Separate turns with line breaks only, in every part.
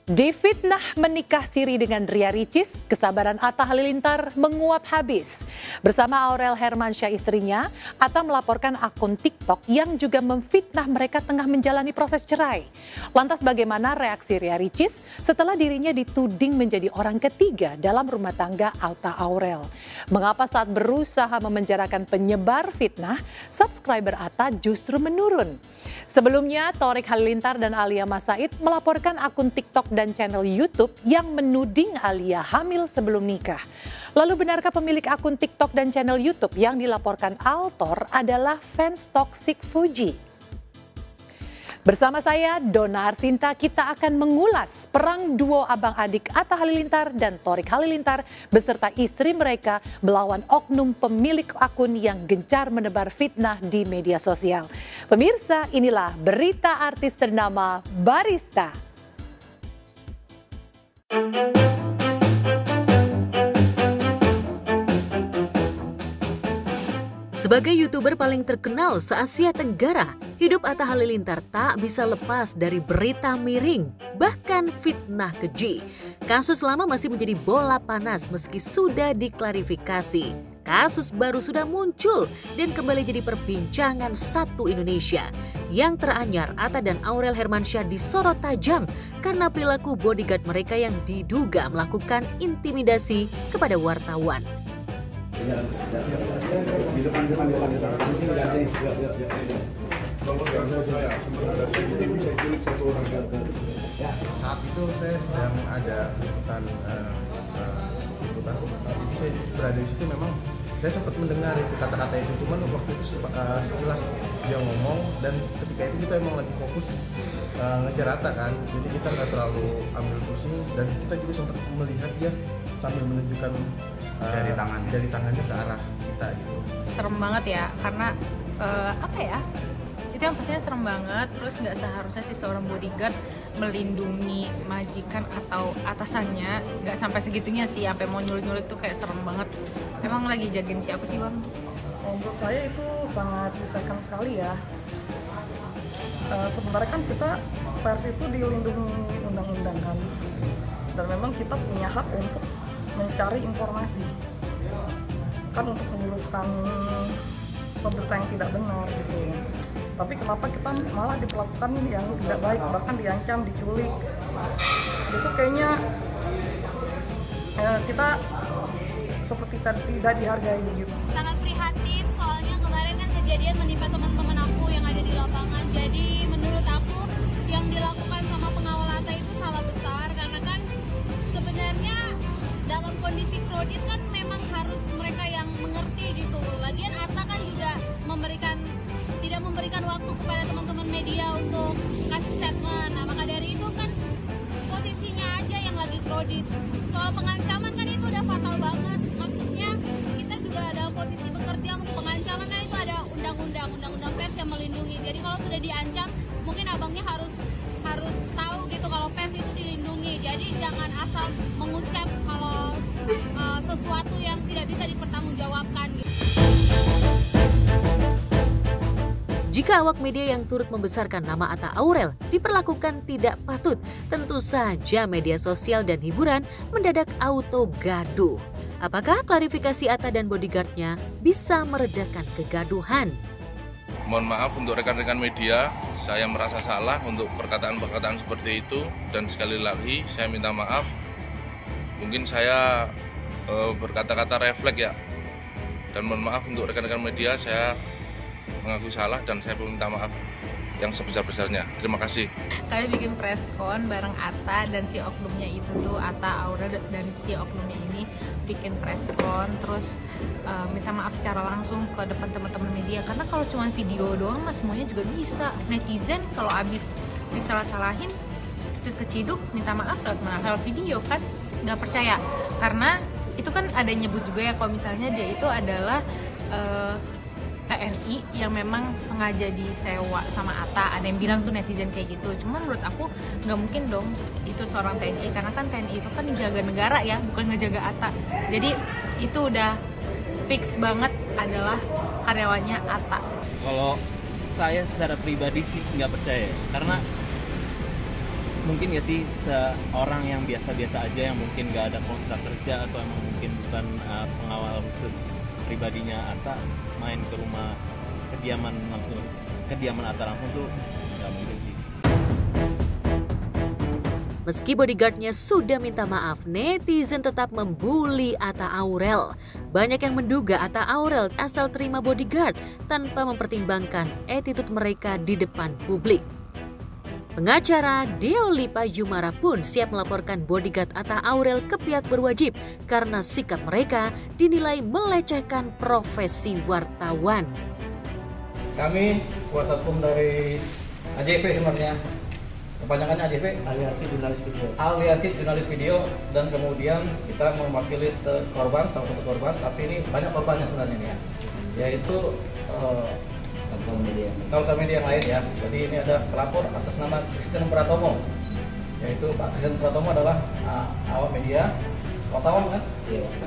Difitnah menikah siri dengan Ria Ricis, kesabaran Atta Halilintar menguap habis. Bersama Aurel Hermansyah istrinya, Atta melaporkan akun TikTok yang juga memfitnah mereka tengah menjalani proses cerai. Lantas bagaimana reaksi Ria Ricis setelah dirinya dituding menjadi orang ketiga dalam rumah tangga Atta Aurel? Mengapa saat berusaha memenjarakan penyebar fitnah, subscriber Atta justru menurun? Sebelumnya, Thorik Halilintar dan Alia Mas Said melaporkan akun TikTok dan channel YouTube yang menuding Alia hamil sebelum nikah. Lalu benarkah pemilik akun TikTok dan channel YouTube yang dilaporkan Altor adalah fans toksik Fuji? Bersama saya, Dona Arsinta, kita akan mengulas perang duo abang-adik Atta Halilintar dan Thorik Halilintar beserta istri mereka melawan oknum pemilik akun yang gencar menebar fitnah di media sosial. Pemirsa, inilah berita artis ternama Barista.
Sebagai YouTuber paling terkenal se-Asia Tenggara, hidup Atta Halilintar tak bisa lepas dari berita miring, bahkan fitnah keji. Kasus lama masih menjadi bola panas meski sudah diklarifikasi. Kasus baru sudah muncul dan kembali jadi perbincangan satu Indonesia. Yang teranyar, Atta dan Aurel Hermansyah disorot tajam karena perilaku bodyguard mereka yang diduga melakukan intimidasi kepada wartawan.
Saat itu saya sedang ada liputan, saya berada di situ. Memang saya sempat mendengar itu kata-kata itu, cuman waktu itu sekilas dia ngomong, dan ketika itu kita emang lagi fokus ngejar Atta kan, jadi kita nggak terlalu ambil pusing, dan kita juga sempat melihat dia sambil menunjukkan jari tangannya ke arah kita gitu.
Serem banget ya, karena itu yang pastinya serem banget. Terus nggak seharusnya sih seorang bodyguard melindungi majikan atau atasannya, nggak sampai segitunya sih, sampai mau nyulik-nyulik tuh kayak serem banget. Emang lagi jagain siapa sih bang?
Menurut saya itu sangat disayangkan sekali ya. Sebenarnya kan kita pers itu dilindungi undang-undang kan, dan memang kita punya hak untuk mencari informasi kan, untuk meluruskan pemberitaan yang tidak benar gitu. Tapi kenapa kita malah diperlakukan yang tidak baik, bahkan diancam, diculik? Itu kayaknya kita seperti tidak dihargai gitu.
Sangat prihatin, soalnya kemarin kan kejadian menimpa teman-teman aku yang ada di lapangan. Jadi menurut aku yang dilakukan sama pengawal Atta itu salah besar, karena kan sebenarnya dalam kondisi kredit kan memang harus mereka yang mengerti gitu. Lagian Atta kan juga tidak memberikan waktu kepada teman-teman media untuk kasih statement. Nah, maka dari itu kan posisinya aja yang lagi kredit. Soal pengancaman kan itu udah fatal banget. Maksudnya kita juga dalam posisi bekerja, pengancaman kan itu ada undang-undang pers yang melindungi. Jadi kalau sudah diancam, mungkin abangnya harus tahu gitu kalau pers itu dilindungi. Jadi jangan asal mengucap kalau sesuatu yang tidak bisa dipertanggungjawabkan gitu.
Jika awak media yang turut membesarkan nama Atta Aurel diperlakukan tidak patut, tentu saja media sosial dan hiburan mendadak auto gaduh. Apakah klarifikasi Atta dan bodyguardnya bisa meredakan kegaduhan?
Mohon maaf untuk rekan-rekan media, saya merasa salah untuk perkataan-perkataan seperti itu, dan sekali lagi saya minta maaf. Mungkin saya berkata-kata refleks ya, dan mohon maaf untuk rekan-rekan media, saya mengaku salah dan saya minta maaf yang sebesar-besarnya. Terima kasih.
Kami bikin preskon bareng Atta dan si oknumnya itu tuh, Atta Aurel dan si oknumnya ini bikin preskon, terus minta maaf secara langsung ke depan teman-teman media, karena kalau cuma video doang mas semuanya juga bisa. Netizen kalau abis disalah-salahin terus keciduk minta maaf lewat video kan, nggak percaya. Karena itu kan ada nyebut juga ya kalau misalnya dia itu adalah TNI yang memang sengaja disewa sama Atta. Ada yang bilang tuh netizen kayak gitu. Cuman menurut aku nggak mungkin dong itu seorang TNI, karena kan TNI itu kan jaga negara ya, bukan ngejaga Atta. Jadi itu udah fix banget adalah karyawannya Atta.
Kalau saya secara pribadi sih nggak percaya, karena mungkin nggak sih seorang yang biasa-biasa aja yang mungkin nggak ada kontrak kerja atau emang mungkin bukan pengawal khusus pribadinya Atta main ke rumah kediaman Atta langsung tuh nggak mungkin sih.
Meski bodyguardnya sudah minta maaf, netizen tetap membuli Atta Aurel. Banyak yang menduga Atta Aurel asal terima bodyguard tanpa mempertimbangkan attitude mereka di depan publik. Pengacara Deolipa Yumara pun siap melaporkan bodyguard Atta Aurel ke pihak berwajib karena sikap mereka dinilai melecehkan profesi wartawan.
Kami kuasa hukum dari AJV sebenarnya. Kebanyakannya AJV, Aliansi Jurnalis Video, dan kemudian kita mewakili korban, salah satu korban, tapi ini banyak korbannya sebenarnya nih ya, yaitu kawan media yang lain ya. Jadi ini ada pelapor atas nama Kristen Pratomo, yaitu Pak Kristen Pratomo adalah awak media, wartawan kan?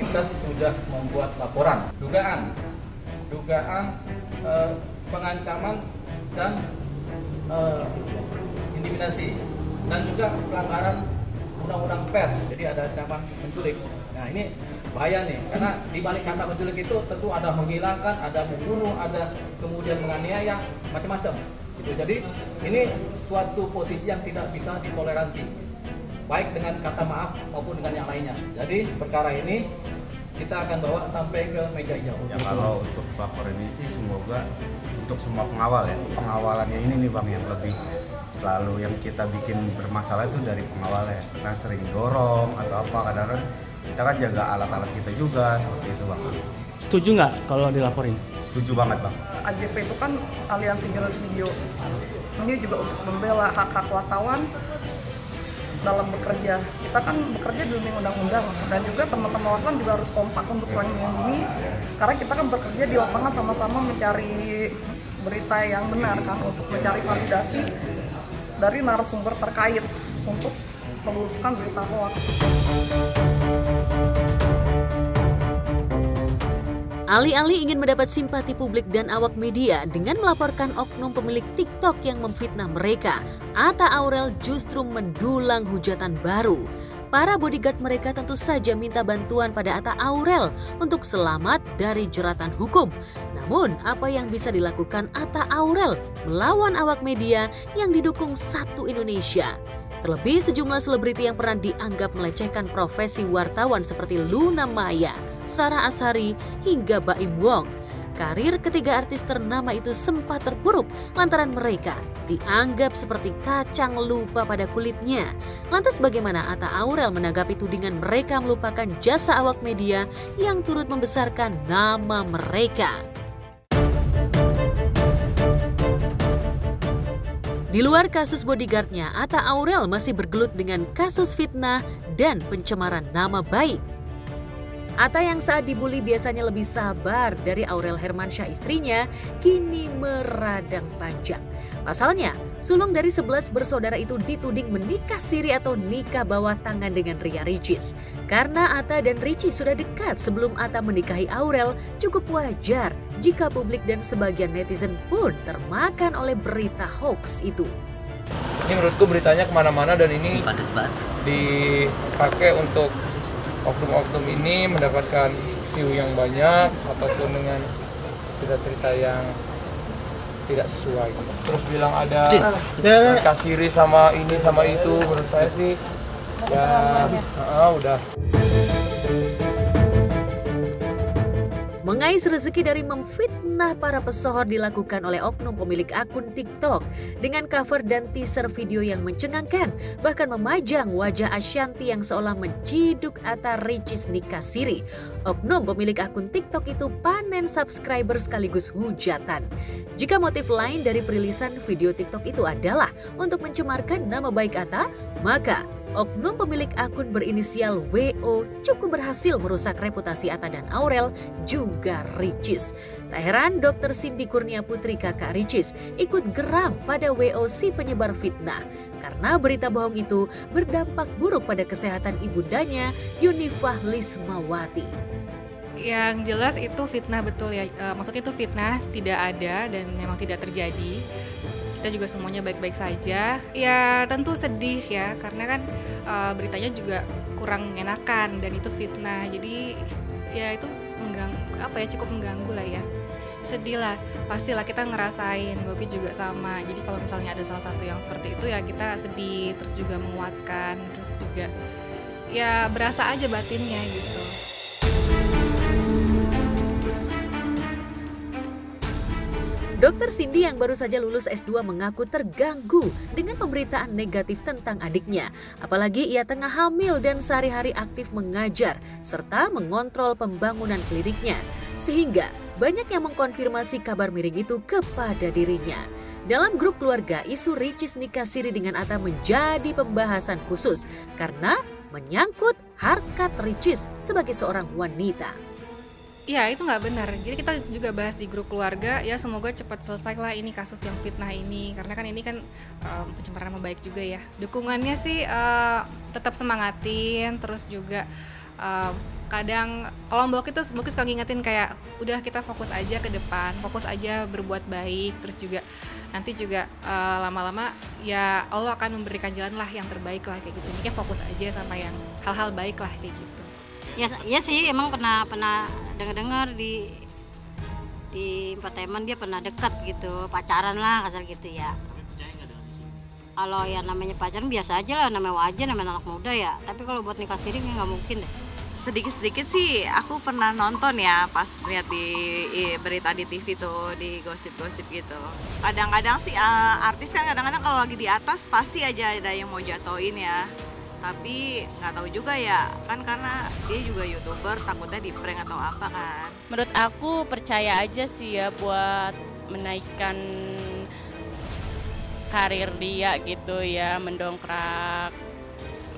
Kita sudah membuat laporan, dugaan pengancaman dan intimidasi dan juga pelanggaran undang-undang pers. Jadi ada ancaman menculik. Nah ini bahaya nih, karena di balik kata menculik itu tentu ada menghilangkan, ada membunuh, ada kemudian menganiaya, macam-macam. Gitu. Jadi ini suatu posisi yang tidak bisa ditoleransi, baik dengan kata maaf maupun dengan yang lainnya. Jadi perkara ini kita akan bawa sampai ke meja hijau.
Ya kalau untuk pelapor ini sih semoga untuk semua pengawal ya, pengawalannya ini nih Bang yang lebih selalu yang kita bikin bermasalah itu dari pengawalnya, karena sering dorong atau apa, kadang-kadang kita kan jaga alat-alat kita juga seperti itu Bang.
Setuju nggak kalau dilaporin?
Setuju banget Bang.
AJV itu kan Aliansi Jurnalis Video. Ini juga untuk membela hak-hak wartawan dalam bekerja. Kita kan bekerja di undang-undang, dan juga teman-teman wartawan juga harus kompak untuk saling melindungi, karena kita kan bekerja di lapangan sama-sama mencari berita yang benar kan, untuk mencari validasi dari narasumber terkait untuk meluruskan berita hoax.
Alih-alih ingin mendapat simpati publik dan awak media dengan melaporkan oknum pemilik TikTok yang memfitnah mereka, Atta Aurel justru mendulang hujatan baru. Para bodyguard mereka tentu saja minta bantuan pada Atta Aurel untuk selamat dari jeratan hukum. Namun, apa yang bisa dilakukan Atta Aurel melawan awak media yang didukung satu Indonesia? Terlebih sejumlah selebriti yang pernah dianggap melecehkan profesi wartawan seperti Luna Maya, Sarah Azhari, hingga Baim Wong. Karir ketiga artis ternama itu sempat terpuruk lantaran mereka dianggap seperti kacang lupa pada kulitnya. Lantas bagaimana Atta Aurel menanggapi tudingan mereka melupakan jasa awak media yang turut membesarkan nama mereka? Di luar kasus bodyguardnya, Atta Aurel masih bergelut dengan kasus fitnah dan pencemaran nama baik. Atta yang saat dibully biasanya lebih sabar dari Aurel Hermansyah istrinya, kini meradang panjang. Pasalnya, sulung dari 11 bersaudara itu dituding menikah siri atau nikah bawah tangan dengan Ria Ricis. Karena Atta dan Ricis sudah dekat sebelum Atta menikahi Aurel, cukup wajar jika publik dan sebagian netizen pun termakan oleh berita hoax itu.
Ini menurutku beritanya kemana-mana, dan ini dipakai untuk oknum-oknum ini mendapatkan view yang banyak ataupun dengan cerita-cerita yang tidak sesuai. Terus bilang ada kasiri sama ini sama itu, menurut saya sih ya udah.
Mengais rezeki dari memfitnah para pesohor dilakukan oleh oknum pemilik akun TikTok dengan cover dan teaser video yang mencengangkan, bahkan memajang wajah Ashanti yang seolah menciduk Atta Ricis nikah siri. Oknum pemilik akun TikTok itu panen subscriber sekaligus hujatan. Jika motif lain dari perilisan video TikTok itu adalah untuk mencemarkan nama baik Atta, maka oknum pemilik akun berinisial WO cukup berhasil merusak reputasi Atta dan Aurel juga Ricis. Tak heran Dr. Cindy Kurnia Putri kakak Ricis ikut geram pada WO si penyebar fitnah karena berita bohong itu berdampak buruk pada kesehatan ibundanya Yunifah Lismawati.
Yang jelas itu fitnah betul ya, maksudnya itu fitnah, tidak ada dan memang tidak terjadi. kita juga semuanya baik-baik saja. Ya tentu sedih ya, karena kan beritanya juga kurang mengenakan dan itu fitnah. Jadi ya itu cukup mengganggu lah ya. Sedih lah, pastilah kita ngerasain, Boki juga sama. Jadi kalau misalnya ada salah satu yang seperti itu ya kita sedih, terus juga menguatkan, terus juga ya berasa aja batinnya gitu.
Dr. Cindy yang baru saja lulus S2 mengaku terganggu dengan pemberitaan negatif tentang adiknya. Apalagi ia tengah hamil dan sehari-hari aktif mengajar serta mengontrol pembangunan kliniknya. Sehingga banyak yang mengkonfirmasi kabar miring itu kepada dirinya. Dalam grup keluarga, isu Ricis nikah siri dengan Atta menjadi pembahasan khusus karena menyangkut harkat Ricis sebagai seorang wanita.
Ya itu nggak benar, jadi kita juga bahas di grup keluarga, ya semoga cepat selesai lah ini kasus yang fitnah ini, karena kan ini kan pencemaran nama baik juga ya. Dukungannya sih tetap semangatin, terus juga kadang kalau Mbok itu suka ngingetin kayak udah kita fokus aja ke depan, fokus aja berbuat baik, terus juga nanti juga lama-lama ya Allah akan memberikan jalan lah yang terbaik lah kayak gitu. Ini fokus aja sama yang hal-hal baik lah kayak gitu.
Ya sih emang pernah dengar di infotainment dia pernah dekat gitu, pacaran lah kasar gitu ya. Kalau yang namanya pacaran biasa aja lah, namanya wajar, namanya anak muda ya. Tapi kalau buat nikah siri nggak mungkin deh.
Sedikit-sedikit sih aku pernah nonton ya, pas lihat di berita di TV tuh, di gosip-gosip gitu. Kadang-kadang sih artis kan kadang-kadang kalau lagi di atas pasti aja ada yang mau jatuhin ya. Tapi nggak tahu juga ya, kan karena dia juga YouTuber, takutnya di prank atau apa kan.
Menurut aku percaya aja sih ya buat menaikkan karir dia gitu ya, mendongkrak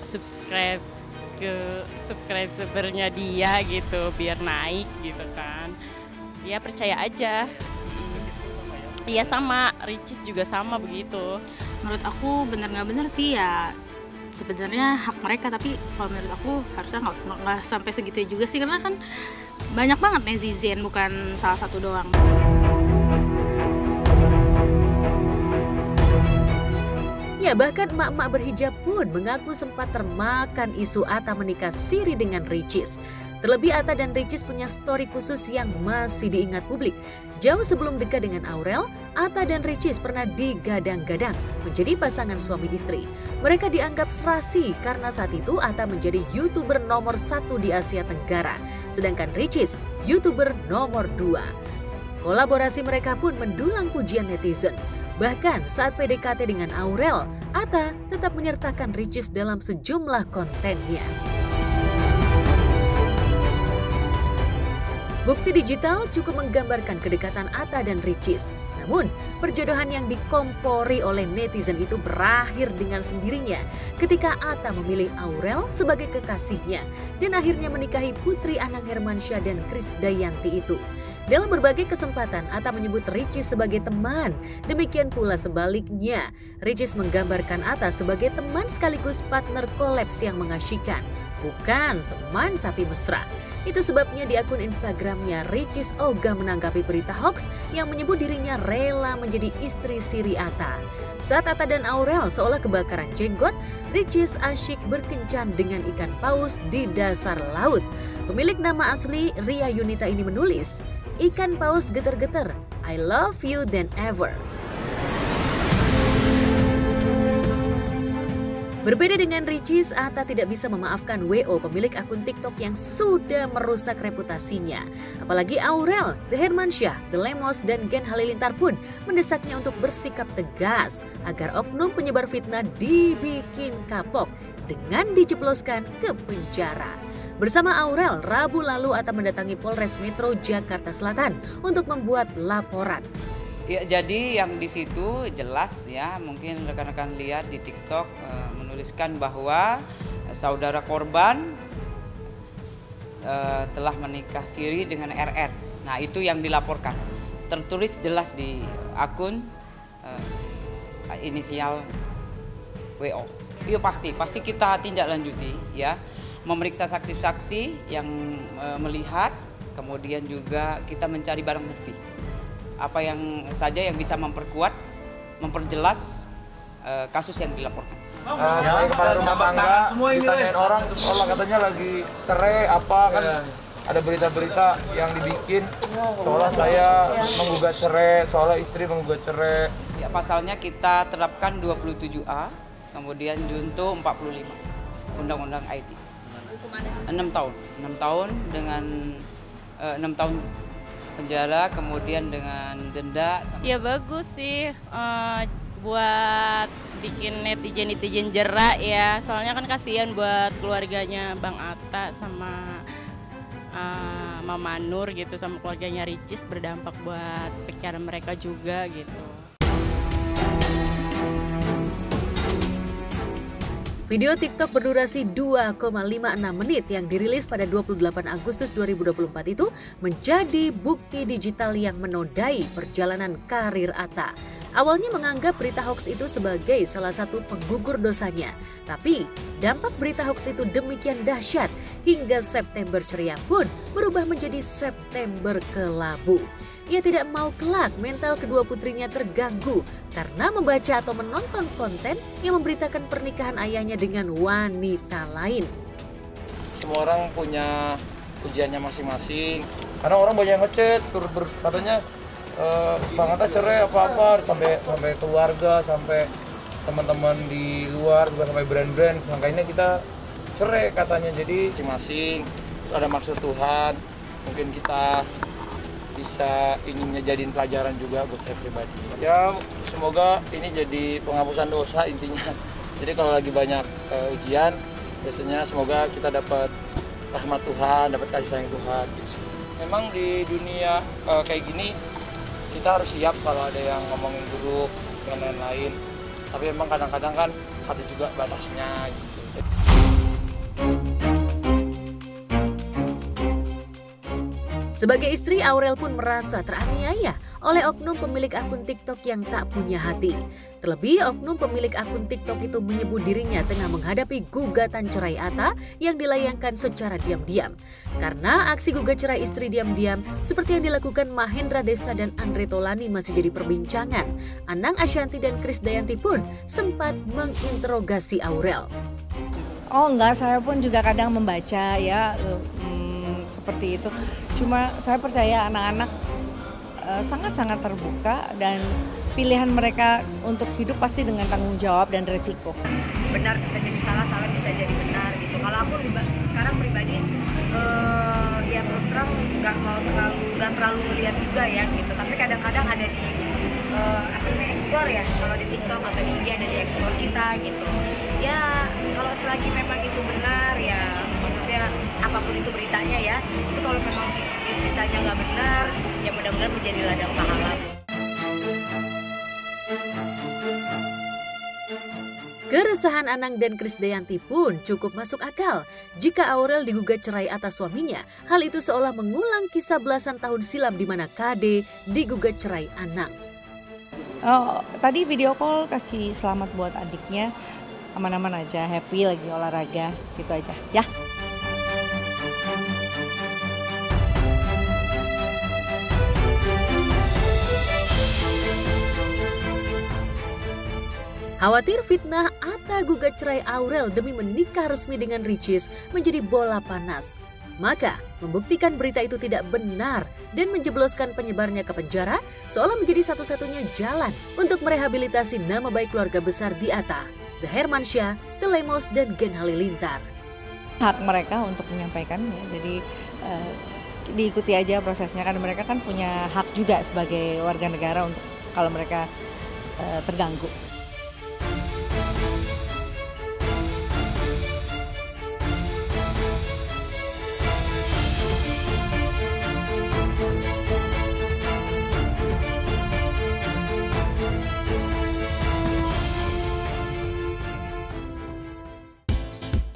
subscribernya dia gitu biar naik gitu kan. Ya percaya aja. Iya sama, Ricis juga sama begitu.
Menurut aku benar nggak benar sih ya. Sebenarnya hak mereka, tapi kalau menurut aku harusnya nggak sampai segitu juga sih, karena kan banyak banget netizen, bukan salah satu doang.
Ya bahkan emak-emak berhijab pun mengaku sempat termakan isu Atta menikah siri dengan Ricis. Terlebih Atta dan Ricis punya story khusus yang masih diingat publik. Jauh sebelum dekat dengan Aurel, Atta dan Ricis pernah digadang-gadang menjadi pasangan suami istri. Mereka dianggap serasi karena saat itu Atta menjadi YouTuber nomor 1 di Asia Tenggara, sedangkan Ricis YouTuber nomor 2. Kolaborasi mereka pun mendulang pujian netizen. Bahkan saat PDKT dengan Aurel, Atta tetap menyertakan Ricis dalam sejumlah kontennya. Bukti digital cukup menggambarkan kedekatan Atta dan Ricis. Namun, perjodohan yang dikompori oleh netizen itu berakhir dengan sendirinya ketika Atta memilih Aurel sebagai kekasihnya dan akhirnya menikahi putri Anang Hermansyah dan Krisdayanti itu. Dalam berbagai kesempatan, Atta menyebut Ricis sebagai teman. Demikian pula sebaliknya, Ricis menggambarkan Atta sebagai teman sekaligus partner kolaps yang mengasyikkan. Bukan teman tapi mesra. Itu sebabnya di akun Instagramnya, Ricis ogah menanggapi berita hoax yang menyebut dirinya rela menjadi istri siri Atta. Saat Atta dan Aurel seolah kebakaran jenggot, Ricis asyik berkencan dengan ikan paus di dasar laut. Pemilik nama asli Ria Yunita ini menulis, "Ikan paus geter-geter, I love you than ever." Berbeda dengan Ricis, Atta tidak bisa memaafkan WO, pemilik akun TikTok yang sudah merusak reputasinya. Apalagi Aurel, The Hermansyah, The Lemos, dan Gen Halilintar pun mendesaknya untuk bersikap tegas agar oknum penyebar fitnah dibikin kapok dengan dijebloskan ke penjara. Bersama Aurel, Rabu lalu Atta mendatangi Polres Metro Jakarta Selatan untuk membuat laporan.
Ya, jadi yang di situ jelas ya, mungkin rekan-rekan lihat di TikTok menuliskan bahwa saudara korban telah menikah siri dengan RR. Nah, itu yang dilaporkan. Tertulis jelas di akun inisial WO. Iya pasti kita tindak lanjuti ya, memeriksa saksi-saksi yang melihat, kemudian juga kita mencari barang bukti. Apa yang saja yang bisa memperkuat memperjelas kasus yang dilaporkan.
Saya kepala rumah tangga, ditanyain orang, Allah katanya lagi cerai apa kan, ada berita-berita yang dibikin seolah saya menggugat cerai, seolah istri menggugat cerai.
Ya, pasalnya kita terapkan 27A, kemudian junto 45, Undang-Undang IT. 6 tahun dengan 6 tahun penjara, kemudian dengan denda.
Ya bagus sih, buat bikin netizen jerak ya, soalnya kan kasihan buat keluarganya Bang Atta sama Mama Nur gitu, sama keluarganya Ricis, berdampak buat pikiran mereka juga gitu.
Video TikTok berdurasi 2,56 menit yang dirilis pada 28 Agustus 2024 itu menjadi bukti digital yang menodai perjalanan karir Atta. Awalnya menganggap berita hoax itu sebagai salah satu penggugur dosanya. Tapi dampak berita hoax itu demikian dahsyat hingga September ceria pun berubah menjadi September kelabu. Ia tidak mau kelak mental kedua putrinya terganggu karena membaca atau menonton konten yang memberitakan pernikahan ayahnya dengan wanita lain.
Semua orang punya ujiannya masing-masing. Karena orang banyak yang ngechat, katanya Bang Atta cerai apa-apa, sampai keluarga, sampai teman-teman di luar, juga sampai brand-brand, sangkanya kita cerai katanya. Jadi masing-masing ada maksud Tuhan, mungkin kita bisa inginnya jadiin pelajaran juga buat saya pribadi. Ya semoga ini jadi penghapusan dosa intinya. Jadi kalau lagi banyak ujian, biasanya semoga kita dapat rahmat Tuhan, dapat kasih sayang Tuhan. Gitu. Memang di dunia kayak gini kita harus siap kalau ada yang ngomongin buruk dan lain-lain. Tapi memang kadang-kadang kan ada juga batasnya gitu.
Sebagai istri, Aurel pun merasa teraniaya oleh oknum pemilik akun TikTok yang tak punya hati. Terlebih, oknum pemilik akun TikTok itu menyebut dirinya tengah menghadapi gugatan cerai Atta yang dilayangkan secara diam-diam. Karena aksi gugat cerai istri diam-diam seperti yang dilakukan Mahendra Desta dan Andre Taulani masih jadi perbincangan, Anang Ashanty dan Krisdayanti pun sempat menginterogasi Aurel.
Oh enggak, saya pun juga kadang membaca ya, seperti itu. Cuma saya percaya anak-anak sangat-sangat terbuka dan pilihan mereka untuk hidup pasti dengan tanggung jawab dan resiko.
Benar bisa jadi salah, salah bisa jadi benar gitu. Kalau aku sekarang pribadi ya terus terang nggak terlalu melihat juga ya gitu. Tapi kadang-kadang ada di explore ya, kalau di TikTok atau di IG ada di explore kita gitu. Ya kalau selagi memang itu benar ya, maksudnya apapun itu beritanya ya, itu kalau memang beritanya nggak benar ya mudah-mudahan menjadi ladang pahala.
Keresahan Anang dan Krisdayanti pun cukup masuk akal. Jika Aurel digugat cerai atas suaminya, hal itu seolah mengulang kisah belasan tahun silam di mana KD digugat cerai Anang.
Oh, tadi video call kasih selamat buat adiknya, aman-aman aja, happy lagi olahraga, gitu aja ya.
Khawatir fitnah Atta gugat cerai Aurel demi menikah resmi dengan Ricis menjadi bola panas. Maka, membuktikan berita itu tidak benar dan menjebloskan penyebarnya ke penjara seolah menjadi satu-satunya jalan untuk merehabilitasi nama baik keluarga besar di Atta, The Hermansyah, The Lemos, dan Gen Halilintar.
Hak mereka untuk menyampaikannya, jadi diikuti aja prosesnya, kan mereka kan punya hak juga sebagai warga negara untuk kalau mereka terganggu.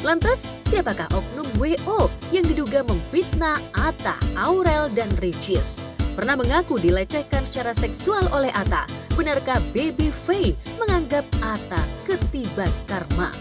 Lantas, siapakah oknum WO yang diduga memfitnah Atta, Aurel, dan Ricis? Pernah mengaku dilecehkan secara seksual oleh Atta. Benarkah Baby Faye menganggap Atta ketiban karma?